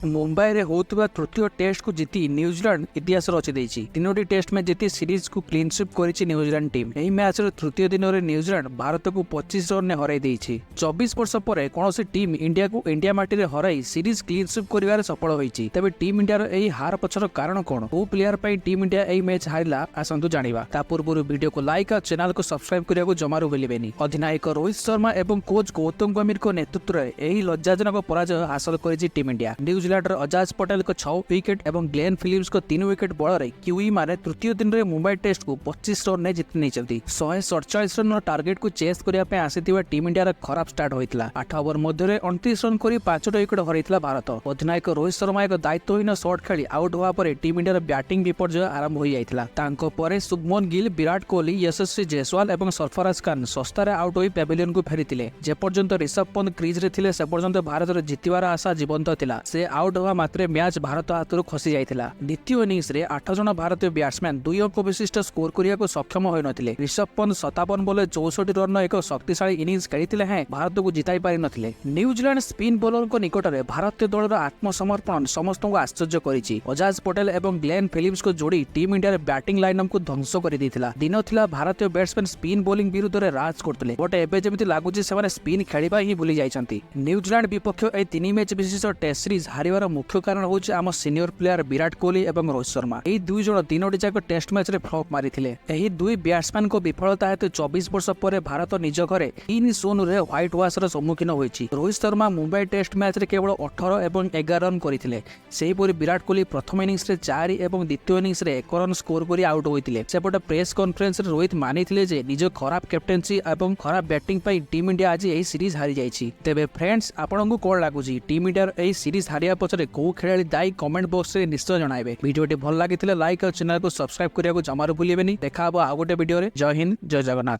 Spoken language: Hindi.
मुंबई रे होता तृतीय टेस्ट को जीति न्यूजीलैंड इतिहास रची देछि। तीनोटी टेस्ट में जीति सीरीज को क्लीन स्वीप करिछि न्यूजीलैंड टीम। एही मैच रे तृतीय दिन रे न्यूजीलैंड भारत को 25 रन ने हराई देछि। 24 वर्ष पर कोनोसी टीम इंडिया को इंडिया माटी रे हराई सीरीज क्लीन स्वीप करिवारे सफल होइछि। तबे टीम इंडिया रो एही हार पछर कारण कोन, ओ प्लेयर पई टीम इंडिया एही मैच हारिला, आसंतु जानिबा। ता पूर्व वीडियो को लाइक और चैनल को सब्सक्राइब करिया को जमारू भूलिबेनी। अधिनायक रोहित शर्मा एवं कोच गौतम गंभीर को नेतृत्व रे एही लज्जाजनक पराजय हासिल करिछि टीम इंडिया। न्यूजीलैंड रो अजाज पटेल को 6 विकेट एवं ग्लेन फिलिप्स को 3 विकेट बल रे क्यूई माने तृतीय दिन रे मुंबई टेस्ट को 25 रन ने जीति नेचंती। 147 रन टार्गेट को चेस करिया पे आसीथिबा टीम इंडिया रा खराब स्टार्ट होइतला। 8 ओवर मध्ये रे 29 रन करी 5 विकेट हरैतला भारत। अधिनायक रोहित शर्मा एक दायित्वहीन शॉट खेली आउट होवा परे टीम इंडिया रा बैटिंग विपर्जय आरंभ होई जाइतला। तांको परे शुभमन गिल, विराट कोहली, यशस्वी जायसवाल एवं सरफराज खान सस्तारे आउट होई पेविलियन को फेरितिले। जे पर्यंत ऋषभ पंत क्रीज रे थिले से पर्यंत भारत रे जितिवार आशा जीवंत थिला। से आउट होवा मात्रे मैच भारत हाथରୁ खसी जाइथिला। द्वितीय इनिंग्स रे 8 जन भारतीय बैट्समैन 2 अंक विशिष्ट स्कोर करिया को सक्षम होय नथिले। ऋषभ पंत 57 बॉल 64 रन एक शक्तिशाली इनिंग्स खेलिथिले हैं भारत को जिताई पारि नथिले। न्यूजीलैंड स्पिन बॉलर को निकट रे भारतीय दल रो आत्मसमर्पण समस्त को आश्चर्य करिछि। अजाज पटेल एवं ग्लेन फिलिप्स को जोड़ी टीम इंडिया रे बैटिंग लाइनअप को ध्वंस करि दैथिला। दिन थिला भारतीय बैट्समैन स्पिन बॉलिंग विरुद्ध रे राज करथिले, बट एबे जेमिति लागुछि सेमाने स्पिन खेलिबा ही भूली जाइछंती। न्यूजीलैंड विपक्ष ए 3 मैच विशिष्ट टेस्ट सीरीज हारिवार मुख्य कारण होछि आम सीनियर प्लेयर विराट कोहली एवं रोहित शर्मा। एही दुई जण तीनोटी जाक टेस्ट मैच रे फ्लॉप मारिथिले। एही दुई बैट्समैन को विफलता हेतु 24 वर्ष पर भारत निज घरे 3-0 रे व्हाइट वॉश रो सम्मुखीन होइछि। रोहित शर्मा मुंबई टेस्ट मैच रे केवल 18 एवं 11 रन करिथिले। सेहीपरि विराट कोहली प्रथम इनिंग्स रे 4 एवं द्वितीय इनिंग्स रे 1 रन स्कोर करि आउट होइथिले। सेपटे प्रेस कॉन्फ्रेंस रे रोहित मानिथिले जे निज खराब कैप्टेंसी एवं खराब बैटिंग पई टीम इंडिया आज एही सीरीज हारि जाइछि। तेबे फ्रेंड्स आपनको कोन लागुछि टीम इंडिया एही सीरीज हारिया पछरे को खेलाड़ी दाई कमेंट बॉक्स रे निश्चय जणाइबे। वीडियोटी भल लागिथिले लाइक और चैनल को सब्सक्राइब करिया को जमारू भूलिबेनी। देखा हबो आ गोटे वीडियो रे। जय हिंद, जय जगन्नाथ।